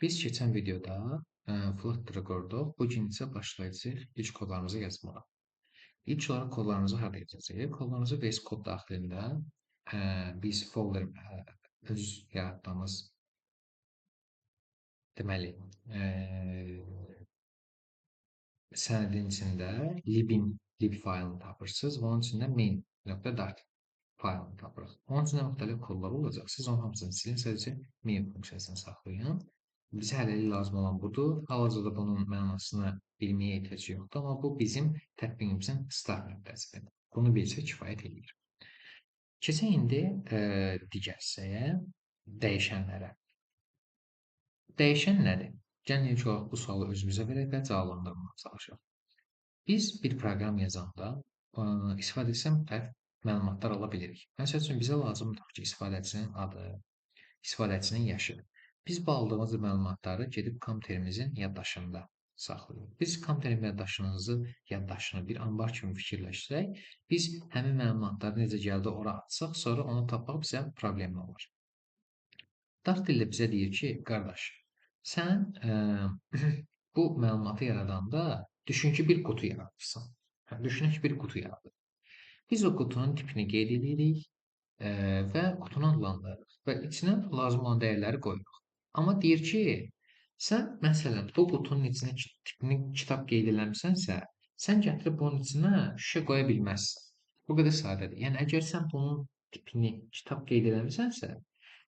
Biz keçən videoda Flutter qurduq. Bu gün isə başlayacağıq ilk kodlarımızı yazmağa. İlk olaraq kodlarımızı harda yazacağıq? Kodlarımızı VS Code daxilində biz folder öz yaratdığımız deməli sənədin içində lib faylını tapırsınız və onun içində main.dart faylını tapırıq. Onun içində müxtəlif kodlar olacaq. Siz onun hamısını silin, sadəcə main funksiyasını saxlayın. Bizə hələlik lazım olan budur. Hal-hazırda bunun mənasını bilməyə ehtiyac yoxdur, amma bu bizim tətbiqimizin start nöqtəsidir. Bunu bilsək kifayət edir. Keçək indi digər hissəyə, dəyişənlərə. Dəyişən nədir? Gəlin ilk olaraq bu sualı özümüzə verək və cavablandırmağa çalışaq. Biz bir proqram yazanda istifadəçidən müxtəlif məlumatlar ala bilirik. Məsəl üçün, bizə lazımdır ki, istifadəçinin adı, istifadəçinin yaşı. Biz bu aldığımız məlumatları gedib kompüterimizin yaddaşında saxlayırıq. Biz kompüterin yaddaşını bir anbar kimi fikirləşsək, biz həmin məlumatları necə gəldi ora atsaq, sonra onu tapmaq bizə problemli olur. Dart dildə bizə deyir ki, qardaş, sən bu məlumatı yaradanda düşün ki, bir qutu yaradırsan. Düşünək ki, bir qutu yaradır. Biz o qutunun tipini qeyd edirik və qutunu adlandırırıq və içinə lazım olan dəyərləri qoyuruq. Amma deyir ki, sən məsələn bu qutunun içinə tipini kitab qeyd eləmisənsə, sən gətirib bunun içinə şüşə qoya bilməzsən. Bu qədər sadədir. Yəni əgər sən bunun tipini kitab qeyd eləmisənsə,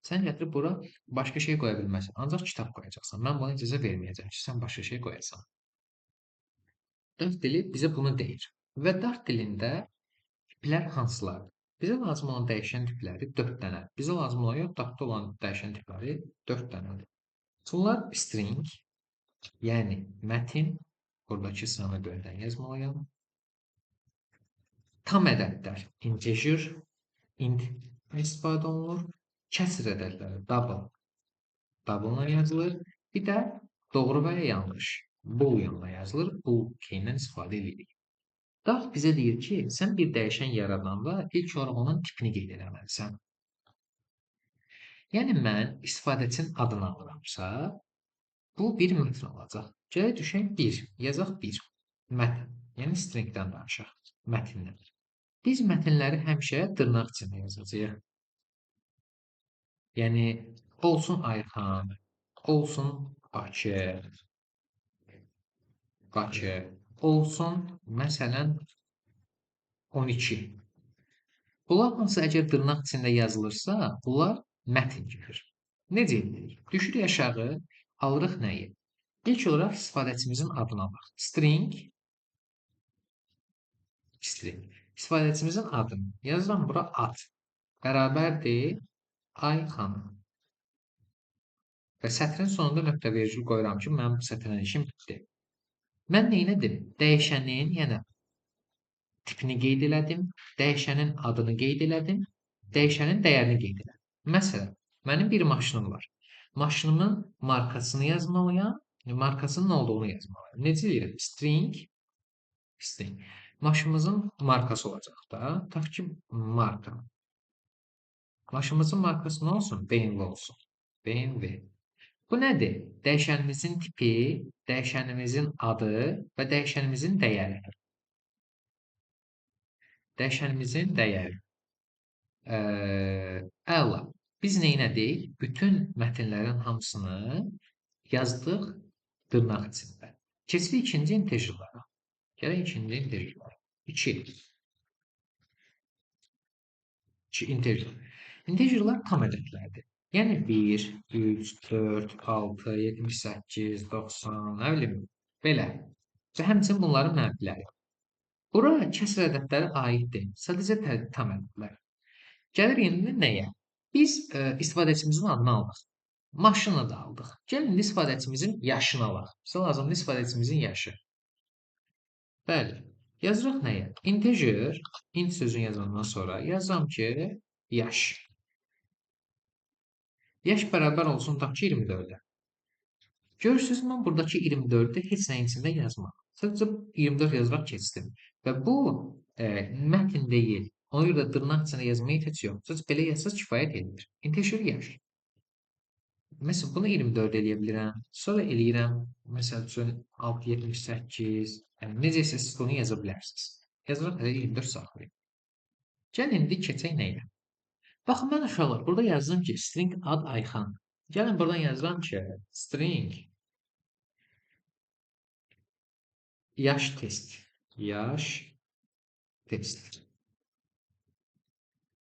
sən gətirib bura başqa şey qoya bilməzsən. Ancaq kitab qoyacaqsan. Mən buna icazə verməyəcəm ki, sən başqa şey qoyasan. Dart dili bizə bunu deyir. Və Dart dilində tiplər hansılardır? Bizə lazım olan dəyişən tipləri 4 dənə. Bizə lazım olan yox, Dartda olan dəyişən tipləri 4 dənədir. Bunlar string, yəni mətin, buradakı sınavı göldən yazmalıyam. Tam ədədlər, integer, int istifadə olunur. Kəsr ədədləri double-la yazılır. Bir də doğru və ya yanlış, boolean-la yazılır. Bu keyndən istifadə edirik. Dart bizə deyir ki, sən bir dəyişən yaradanda ilk olaraq onun tipini qeyd eləməlisən. Yəni mən istifadəçinin adını alıramsa, bu bir mətn olacaq. Gələk düşək 1, yazaq 1. Mətn, yəni stringdən danışaq, mətndən. Biz mətnləri həmişə dırnaq içində yazacağıq. Yəni, olsun Ayxan, olsun Bakı, olsun, məsələn, 12. Bunlar hansı əgər dırnaq içində yazılırsa, bunlar mətn kimidir. Necə edilir? Düşürük aşağı, alırıq nəyi? İlk olaraq istifadəçimizin adına bax. String. İstifadəçimizin adını. Yazıram bura ad. Bərabərdir Ayxan. Və sətrin sonunda nöqtə vergül qoyuram ki, mənim sətrən işim bitdi. Mən nə edim? Dəyişənin, yəni tipini qeyd elədim, dəyişənin adını qeyd elədim, dəyişənin dəyərini qeyd elədim. Məsələn, mənim bir maşınım var. Maşınımın markasını yazmalıyam, markasının nə olduğunu yazmalıyam. Necə deyirəm? String. Maşınımızın markası olacaq da. Tutaq ki, marka. Maşınımızın markası nə olsun? BMW olsun. BMW. Bu nədir? Dəyişənimizin tipi, dəyişənimizin adı və dəyişənimizin dəyəridir. Dəyişənimizin dəyəri. Əla. Biz neynədik? Bütün mətnlərin hamısını yazdıq dırnaq içində. Keçirik ikinci integerlara. Gələk ikinci integerlara. 2 integer. Integerlar tam ədədlərdir. Yəni 1, 3, 4, 6, 78, 90, nə bilim, belə. Və həmçinin bunların mənfiləri. Bura kəsr ədədləri aiddir. Sadəcə tam ədədlər. Gəlir indi nəyə? Biz istifadəçimizin adını aldıq. Maşını da aldıq. Gəlin indi istifadəçimizin yaşını alaq. Bizə lazımdır istifadəçimizin yaşı. Bəli. Yazırıq nəyə? Integer, int sözünü yazandan sonra yazıram ki, yaş. Yaş bərabər olsun tutaq ki, 24-ə. Görürsünüz, mən buradakı 24-ü heç nəyin içində yazmadım. Sadəcə 24 yazaraq keçdim. Və bu mətn deyil. Ona görə də dırnaq içində yazmaya ehtiyac yox. Siz belə yazsaz kifayət edir. Integer yaş. Məsələn, bunu 24 eləyə bilirəm. Sonra eləyirəm, məsəl üçün 678. Yəni necə isə siz bunu yaza bilərsiniz. Yazıraq elə 24 saxlayın. Gəlin indi keçək nəyə? Baxın, mən uşaqlar, burada yazdım ki, string ad Ayxan. Gəlin buradan yazıram ki, string yaş test. Yaş test.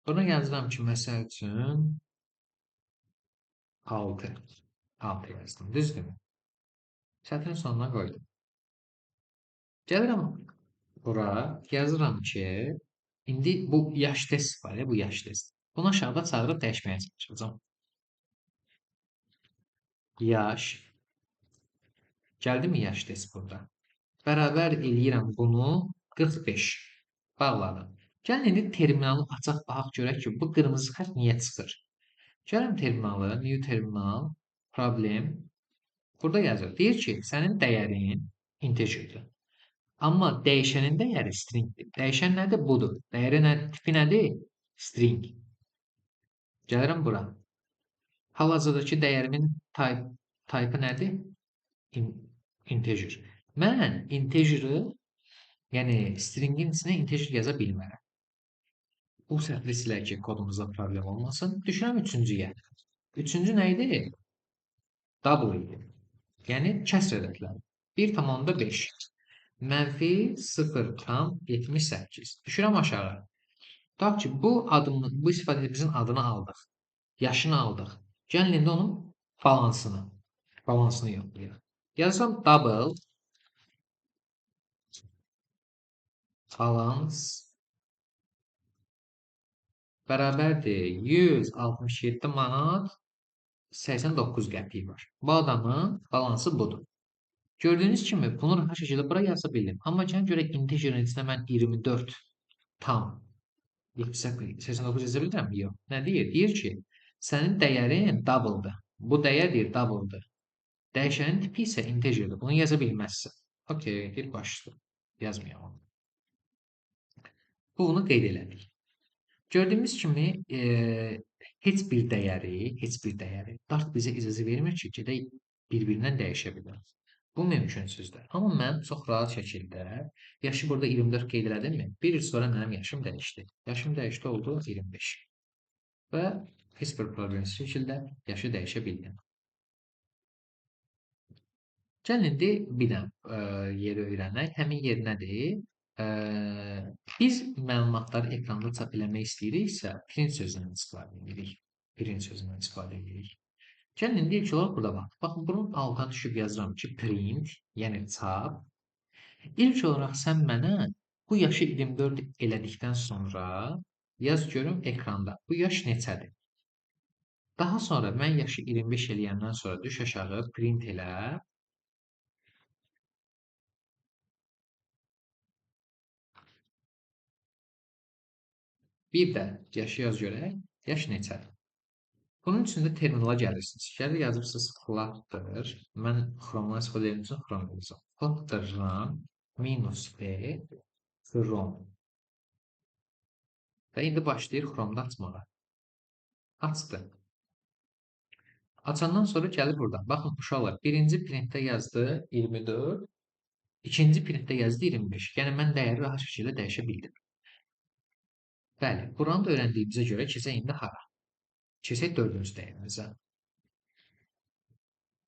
Buradan yazıram ki, məsəl üçün 6. 6 yazdım, düzdürmü? Sətrin sonuna qoydum. Gəlirəm bura, yazıram ki, indi bu yaş test var ya, bu yaş test. Bunu aşağıda çağırıb dəyişməyə çalışacağım. Yaş. Gəldi mi yaş test burada? Bərabər eləyirəm bunu 45. Bağladım. Gəlin indi terminalı açaq baxaq görək ki, bu qırmızı xətt niyə çıxır? Gəlin terminalı, new terminal, problem. Burada yazır. Deyir ki, sənin dəyərin integerdir. Amma dəyişənin dəyəri stringdir. Dəyişən nədir? Budur. Dəyəri tipi nədir? String. Gəlirəm bura. Hal-hazırdakı dəyərimin type-ı nədir? Integer. Mən integeri, yəni stringin içinə integer yaza bilmərəm. Bu səhvli silək ki, kodumuzda problem olmasın. Düşürəm üçüncüyə. Üçüncü nə idi? Double idi. Yəni kəsr ədədləri. 1,5. Mənfi 0,78. Düşürəm aşağı. Tutaq ki, bu istifadəçimizin adını aldıq. Yaşını aldıq. Gəlin indi onun balansını yoxlayaq. Yazsam double balans bərabərdir 167 manat 89 qəpik var. Bu adamın balansı budur. Gördüyünüz kimi bunu rahat şəkildə bura yaza bildim. Amma gəlin görək integerin içində mən 24 tam 89 yaza bilirəm? Yox. Nə deyir? Deyir ki, sənin dəyərin double-dır. Bu dəyər deyir double-dır. Dəyişənin tipi isə integerdir. Bunu yaza bilməzsən. Okey, bir başdır. Yazmayalım. Bunu qeyd elədik. Gördüyümüz kimi heç bir dəyəri Dart bizə icazə vermir ki, gedək bir-birindən dəyişə bilir. Bu mümkünsüzdür. Amma mən çox rahat şəkildə yaşı burada 24 qeyd elədimmi? Bir il sonra mənim yaşım dəyişdi. Yaşım dəyişdi oldu 25. Və heç bir problemsiz şəkildə yaşı dəyişə bildim. Gəlin indi bir dənə yeri öyrənək. Həmin yer nədir? Biz məlumatları ekranda çap eləmək istəyiriksə, print sözündən istifadə edirik. Print sözündən istifadə edirik. Gəlin indi ilk olaraq burada bax. Baxın, bunun altına düşüb yazıram ki, print, yəni çap. İlk olaraq sən mənə bu yaşı 24 elədikdən sonra yaz görüm ekranda. Bu yaş neçədir? Daha sonra mən yaşı 25 eləyəndən sonra düş aşağı, print elə. Bir də yaşı yaz görək, yaş neçədir? Bunun üçün də terminala gəlirsiniz. Gəlir yazırsınız flutter. Mən Chrome-dan istifadə edəcəm üçün Chrome yazacağam. Flutter run -p Chrome. Və indi başlayır Chrome-da açmağa. Açdı. Açandan sonra gəlir buradan. Baxın uşaqlar, birinci printdə yazdı 24, ikinci printdə yazdı 25. Yəni mən dəyəri rahat şəkildə dəyişə bildim. Bəli, buranı da öyrəndiyimizə görə keçək indi hara? Keçək dördüncü dəyərimizə.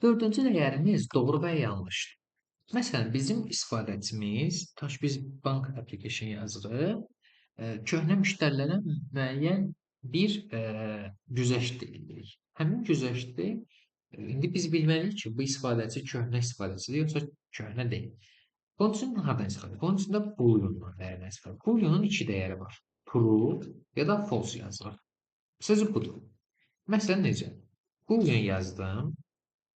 Dördüncü dəyərimiz doğru və yanlışdır. Məsələn, bizim istifadəçimiz, tutaq biz bank application yazırıq, köhnə müştərilərə müəyyən bir güzəşt deyirik. Həmin güzəşti indi biz bilməliyik ki, bu istifadəçi köhnə istifadəçidir, yoxsa köhnə deyil. Bunun üçün hardan istifadə edirik? Bunun üçün də boolean dəyərindən istifadə edirik. Booleanın iki dəyəri var. True ya da false yazılır. Sözü budur. Məsələn, necə? Boolean yazdım.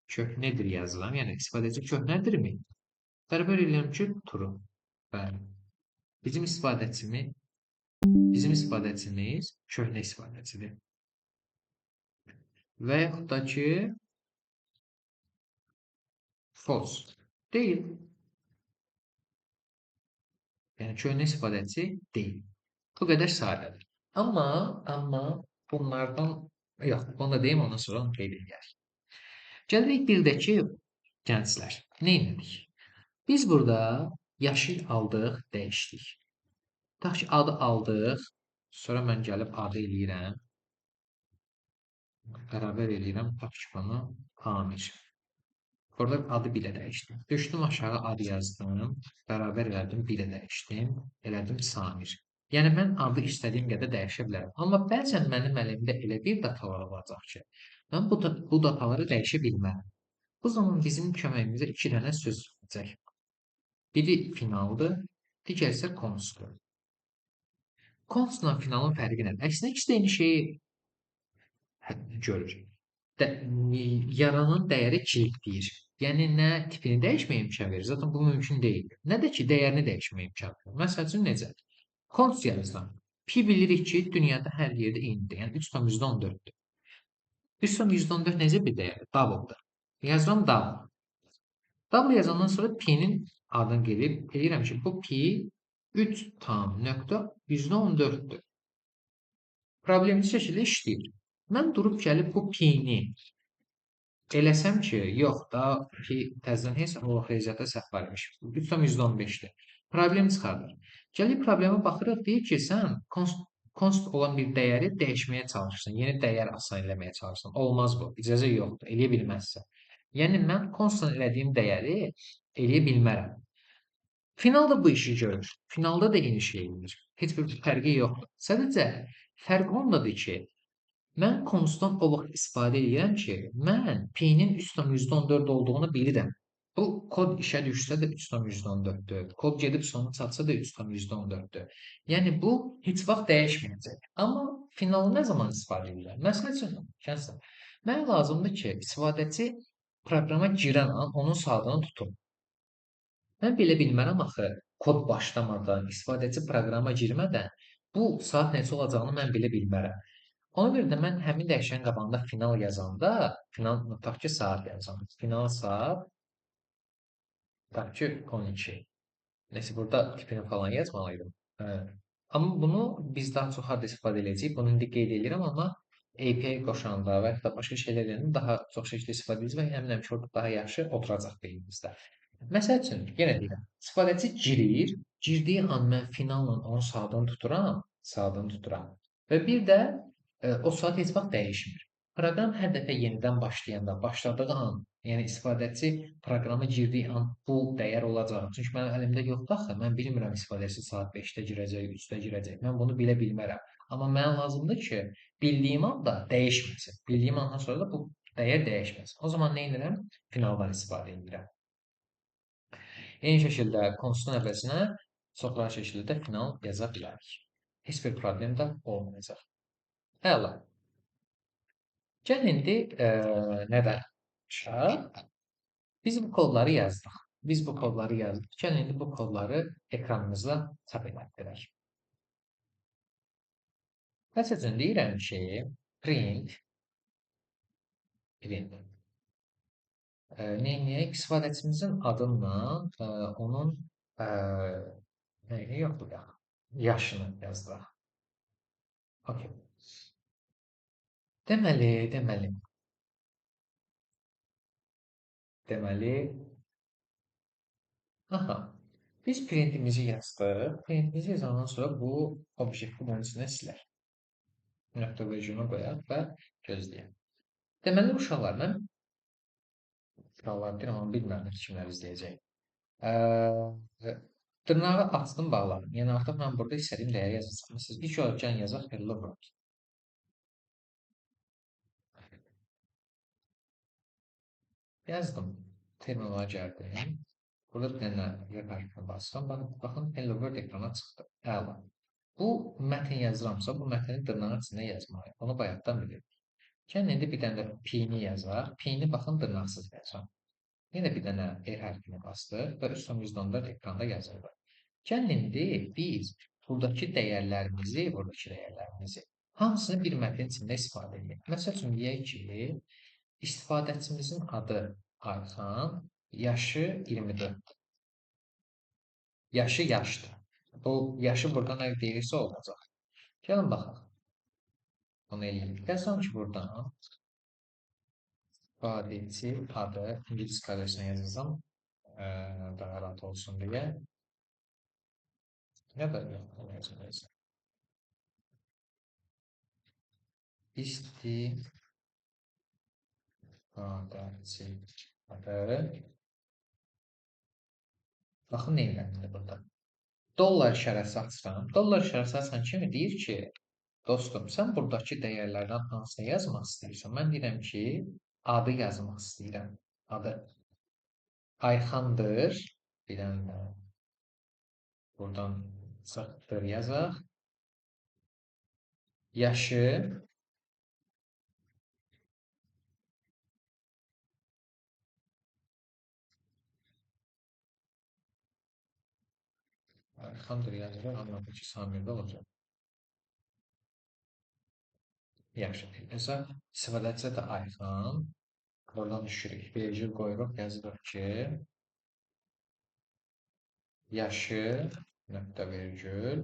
Köhnədir yazıram. Yəni istifadəçi köhnədirmi? Bərabər eləyirəm ki, true. Bəli. Bizim istifadəçimiz köhnə istifadəçidir. Və yaxud da ki, false. Deyil. Yəni köhnə istifadəçi deyil. Bu qədər sadədir. Amma bunlardan yox, bunu da deyim, ondan sonra onu qeyd edək. Gəlirik bir də ki, gənclər, nə edirik? Biz burada yaşı aldıq, dəyişdik. Tutaq ki, adı aldıq, sonra mən gəlib adı eləyirəm, bərabər eləyirəm, tutaq ki, bunu Amir. Orada adı bir də dəyişdim. Düşdüm aşağı ad yazdım, bərabər elədim, bir də dəyişdim, elədim Samir. Yəni mən adı istədiyim qədər dəyişə bilərəm. Amma bəzən mənim əlimdə elə bir datalar olacaq ki, mən bu dataları dəyişə bilmərəm. Bu zaman bizim köməyimizə iki dənə söz olacaq. Biri finaldır, digəri isə konstdur. Konstla finalın fərqi nədir? Əksinə ikisi də eyni şeyi görür. Yaranan dəyəri kilitləyir. Yəni nə tipini dəyişməyə imkan verir. Zaten bu mümkün deyil. Nə də ki, dəyərini dəyişməyə imkan verir. Məsəl üçün necə? Konst yazılan. Pi bilirik ki, dünyada hər yerdə eynidir. Yəni 3,14-dür. 3,14 necə bir dəyərdir? Double-dır. Yazıram double. Double yazandan sonra pi-nin adını gedib eləyirəm ki, bu pi 3,14-dür. Problemli şəkildə işləyir. Mən durub gəlib bu pi-ni eləsəm ki, yox da ki, təzədən heç o riyaziyyata səhv var imiş. 3,15-dir. Problem çıxardır. Gəlib problemə baxırıq, deyir ki, sən konst olan bir dəyəri dəyişməyə çalışırsan, yeni dəyər asan eləməyə çalışırsan. Olmaz bu, icazə yoxdur, eləyə bilməzsən. Yəni, mən konstla elədiyim dəyəri eləyə bilmərəm. Final da bu işi görür. Finalda da eyni şey eləyir. Heç bir fərqi yoxdur. Sadəcə, fərq ondadır ki, mən konstdan o vaxt istifadə edirəm ki, mən p-nin 3,14 olduğunu bilirəm. Bu kod işə düşsə də 3,14-dür. Kod gedib sonu çatsa da 3,14-dür. Yəni bu heç vaxt dəyişməyəcək. Amma finalı nə zaman istifadə edirəm? Məsəl üçün, şəxsən, mənə lazımdır ki, istifadəçi proqrama girən an onun saatını tutum. Mən belə bilmərəm axı, kod başlamadan, istifadəçi proqrama girmədən bu saat neçə olacağını mən belə bilmərəm. Ona görə də mən həmin dəyişənin qabağında final yazanda, final tutaq ki, saat yazıram. Final saat tutaq ki, 12. Nəsə burada tipini falan yazmalıydım. Amma bunu biz daha çox harda istifadə edəcəyik? Bunu indi qeyd edirəm, amma API qoşanda və ya da başqa şeylər edəndə daha çox şəkildə istifadə edəcəyik və əminəm ki, orada daha yaxşı oturacaq beynimizdə. Məsəl üçün, yenə deyirəm, istifadəçi girir, girdiyi an mən finalla onun saatını tuturam. Və bir də o saat heç vaxt dəyişmir. Proqram hər dəfə yenidən başlayanda, başladığı an, yəni istifadəçi proqrama girdiyi an bu dəyər olacaq. Çünki mənim əlimdə yoxdur axı, mən bilmirəm istifadəçi saat 5-də girəcək, 3-də girəcək. Mən bunu bilə bilmərəm. Amma mənə lazımdır ki, bildiyim anda dəyişməsin. Bildiyim andan sonra da bu dəyər dəyişməsin. O zaman nə edirəm? Finaldan istifadə edirəm. Eyni şəkildə konstun əvəzinə çox rahat şəkildə final yaza bilərik. Heç bir problem də olmayacaq. Əla. Gəl indi nədən çıxaq? Biz bu kodları yazdıq. Gəl indi bu kodları ekranımızda çap edək. Məsələn, deyirəm ki, print neyiniyək? İstifadəçimizin adından onun neyini yoxdur ya? Yaşını yazdıraq. Okay. Deməli, aha, biz printimizi yazdıq. Printimizi yazandan sonra bu obyekti bunun içində silək. Nöqtə vecunu qoyaq və gözləyək. Deməli, uşaqlar, mən deyirəm, amma bilmirəm kimlər izləyəcək. Dırnağı açdım, bağladım. Yəni, artıq mən burada istədiyim dəyəri yazacağım. Siz ilk olaraq gəlin yazaq hello world. Yazdım. Terminala gəldim. Burada bir dənə repartına basıram. Baxın, hello world ekrana çıxdı. Əla. Bu mətn yazıramsa, bu mətni dırnağın içində yazmalıyım. Onu bayaqdan bilirim. Gəlin, indi bir dənə p-ni yazaq. P-ni baxın, dırnaqsız yazıram. Yenə bir dənə R hərfini bastıq və üstümüzdən ekranda yazıldı. Gəlin, indi biz buradakı dəyərlərimizi hamısını bir mətnin içində istifadə edək. Məsəl üçün, deyək ki, istifadəçimizin adı Ayxan, yaşı 24. Yaşı yaşdır. Bu yaşı burada nə deyirsə olacaq. Gəlin baxaq. Bunu eləyək. Yazsam ki, buradan İstifadəçi adı ingilis qaydasına yazılsam daha rahat olsun diye. Ya da yok, yazmayacağız. İstifadəçi adı. Baxın nə eləndi burada. Dollar işarəsi açıram. Dollar işarəsi açan kimi deyir ki, dostum, sən buradakı dəyərlərdən hansını yazmaq istəyirsən? Mən deyirəm ki, adı yazmaq istəyirəm. Adı Ayxandır. Bir dənə buradan çıxdır yazaq. Yaşı Ayxandır yazırıq. Anladım ki, Samirdə olacaq. Yaxşı. Mesela istifadəçi də Ayxan. Buradan düşürük. Vergül qoyuruq. Yazırıq ki, yaşı nöqtə vergül.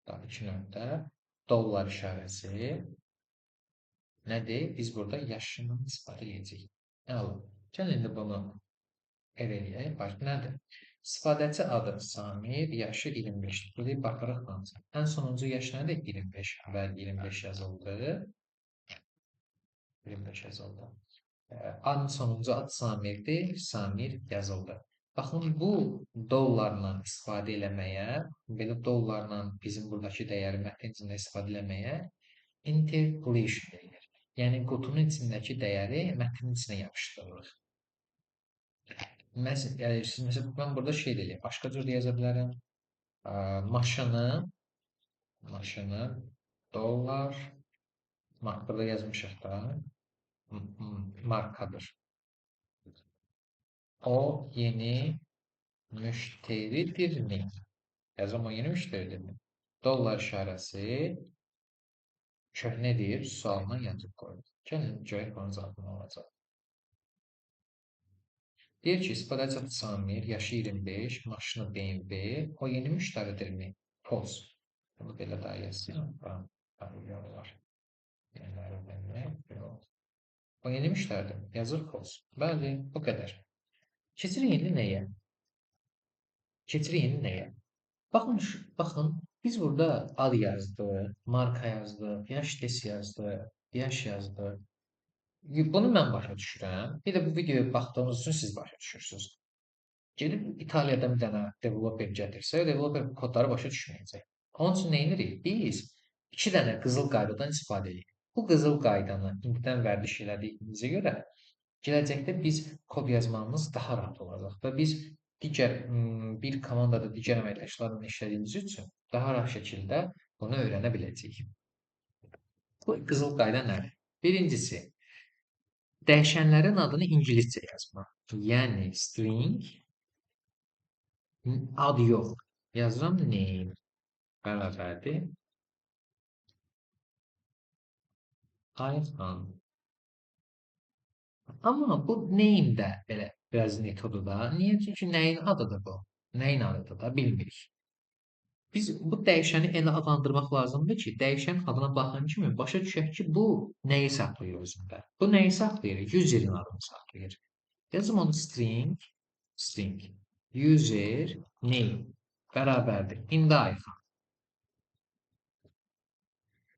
Daha 2 nöqtə. Dollar işarəsi. Nədir? Biz burada yaşından istifadə edəcəyik. Əla. Gəlin indi bunu eləyək. Bax, nədir? İstifadəçi adı Samir, yaşı 25-dir. Burada baxırıq hansı. Ən sonuncu yaş nədir? 25. Əvvəl 25 yazıldı. 25 yazıldı. Adın sonuncu ad Samirdir. Samir yazıldı. Baxın, bu dollarla istifadə eləməyə, belə dollarla bizim buradakı dəyəri mətn içində istifadə eləməyə interpolation deyilir. Yəni, qutunun içindəki dəyəri mətnin içinə yapışdırırıq. Məsələn, mən burada şey deyiləm, başqa cür də yaza bilərəm. Maşını, dollar, burada yazmışıq da, markadır. O yeni müşteridir mi? Yazım o yeni müşteridir mi? Dollar işarəsi köhnədir, sualına yazıb qoyulur. Gəlin, görək bunun cavabı nə olacaq. Deyir ki, istifadəçi adı Samir, yaşı 25, maşını BMW, o yeni müştəridir mi? Poz. Bunu belə daha yazsın. Var. O yeni müştəridir mi? Yazır poz. Bəli, bu qədər. Keçirik indi nəyə? Baxın, biz burada ad yazdı, marka yazdı, yaş test yazdı, yaş yazdı. Bunu mən başa düşürəm. Bir də bu videoya baxdığınız üçün siz başa düşürsünüz. Gedib İtaliyadan bir dənə developer gətirsə, developer bu kodları başa düşməyəcək. Onun üçün nə edirik? Biz 2 dənə qızıl qaydadan istifadə edirik. Bu qızıl qaydanı indidən vərdiş elədiyimizə görə gələcəkdə biz kod yazmamız daha rahat olacaq və biz digər bir komandada digər əməkdaşlarla işlədiyimiz üçün daha rahat şəkildə bunu öyrənə biləcəyik. Bu qızıl qayda nədir? Birincisi, dəyişənlərin adını ingiliscə yazmaq. Yəni string ad yox. Yazıram name bərabərdir. Ayxan. Amma bu name də belə biraz metodu da. Niyə? Çünki nəyin adıdır bu? Nəyin adıdır da bilmirik. Biz bu dəyişəni elə adlandırmaq lazımdır ki, dəyişən adına baxan kimi başa düşək ki, bu nəyi saxlayır özündə? Bu nəyi saxlayır? Userin adını saxlayır. Yazım onu string, user name bərabərdir. İndi Ayxan.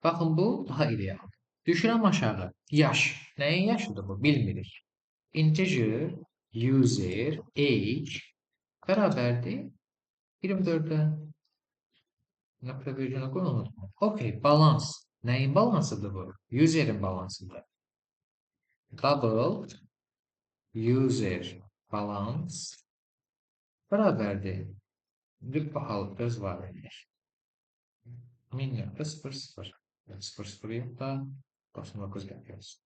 Baxın, bu daha ideal. Düşürəm aşağı. Yaş. Nəyin yaşıdır bu? Bilmirik. Integer, user, age bərabərdir 24-ə. Nöqtə virgülünü qoy unutma. Okey, balans. Nəyin balansıdır bu? Userin balansıdır. Double user balans bərabərdir. Bir bakalım öz var edək. 1000.00 0.0 yox da 99 yapıyoruz.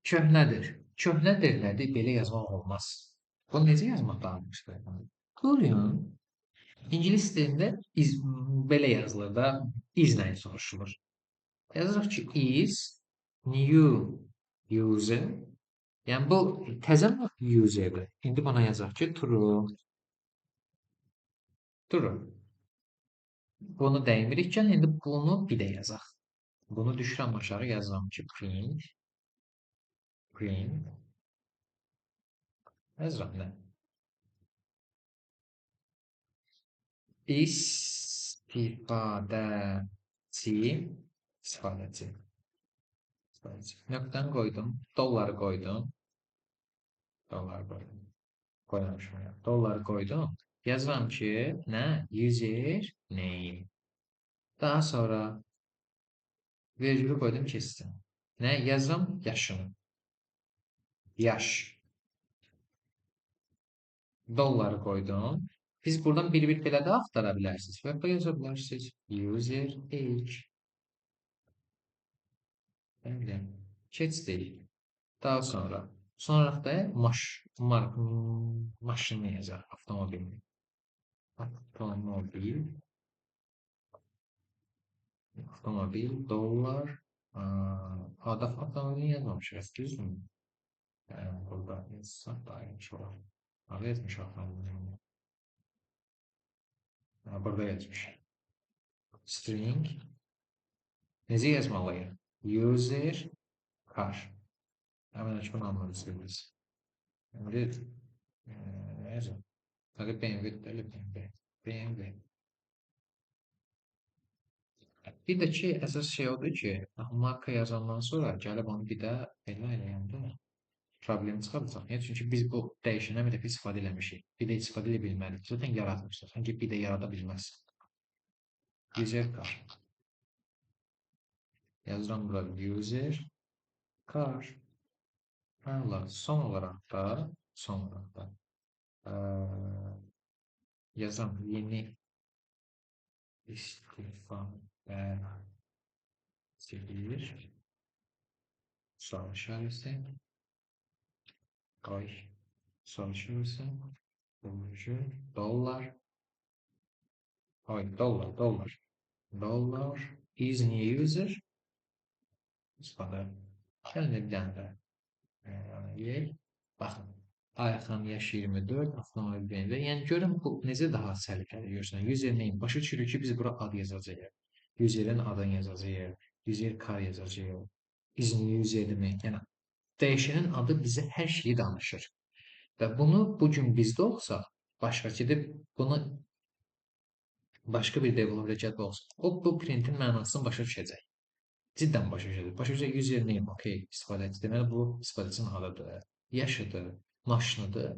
Köhnədir. Köhnədir nədir? Belə yazmaq olmaz. Bunu necə yazmaq dahamışdır? Buyurun. İngilis dilində belə yazılır da, izlə soruşulur. Yazırıq ki, is new user. Yəni, bu təzə userdir. İndi buna yazaq ki, true. True. Bunu dəymirik ki, indi bunu bir də yazaq. Bunu düşürəm aşağı yazıram ki, print. Print. Yazıram nə? İstifadəçi, istifadəçi, istifadəçi. Nöqtəni qoydum, dolları qoydum, dolları qoydum, qoymamışım ya. Dolları qoydum. Yazıram ki, nə? User name. Daha sonra vergülü qoydum kestim. Nə? Yazıram yaşını. Yaş. Dolları qoydum. Biz buradan bir-bir belə də axtara bilərsiniz. Və bu yaza bilərsiniz. User age. Belə. Keçdik. Daha sonra da maşını yazar. Avtomobilini. Avtomobil. Avtomobil. Dollar. Adaf avtomobilini yazmamışıq. Düzdür? Burada yazsaq da ayrılmış olar. Abi yazmış avtomobilini. Burada yazmış. String. Necə yazmalıyıq? User car. Hemen açmanı anlarız. Öyle ne yazalım? Hadi BMW, öyle BMW. BMW. Bir də ki, əsas şey odur ki, marka yazandan sonra gəlib onu bir də belə eləyəndə problem çıxaracaq. Niyə? Çünki biz bu dəyişənə bir dəfə istifadə eləmişik. Bir də istifadə edə bilmərik. Zaten yaratmışıq. Sanki bir də yarada bilməzsən. User car. Yazıram bura user car. Allah, son olaraq da yazıram yeni istifadə edilir. Soru işarəsi. Ay. Soru işarəsi. Bulucu. Dollar. Ay, dollar. Dollar is new user. İstifadə. Gəlin bir dənə də. Yey. Baxın. Ayxan yaş 24, avtomobil BMW. Yəni görün bu necə daha səliqəli görürsən. Username başa düşürük ki, biz bura ad yazacağıq. Userin adını yazacağıq. User car yazacağıq. İzni userimi. Yəni dəyişənin adı bizə hər şeyi danışır. Və bunu bugün bizdə olsa, başqa gedib bunu başqa bir developer gəlib olsa, o bu printin mənasını başa düşəcək. Cidden başa düşəcək. Başa düşəcək username, okey, istifadəçi. Deməli bu istifadəçinin adıdır, yaşıdır, maşınıdır,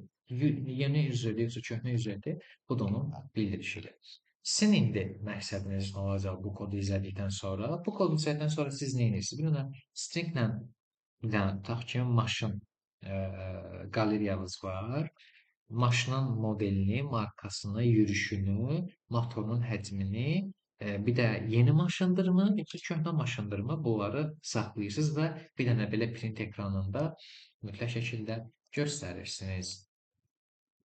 yeni üzrdir, yoxsa köhnə üzrdir. Bu da onun bildirişidir. Sizin indi məqsədiniz nə olacaq bu kodu izlədikdən sonra? Bu kodu izlədikdən sonra siz nə edirsiniz? Bir dənə stringlə bir dənə tutaq ki, maşın qaleriyanız var. Maşının modelini, markasını, yürüşünü, motorunun həcmini, bir də yeni maşındırmı, yoxsa köhnə maşındırmı? Bunları saxlayırsınız və bir dənə belə print ekranında mütləq şəkildə göstərirsiniz.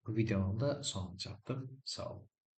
Bu videonun da sonuna çatdıq. Sağ olun.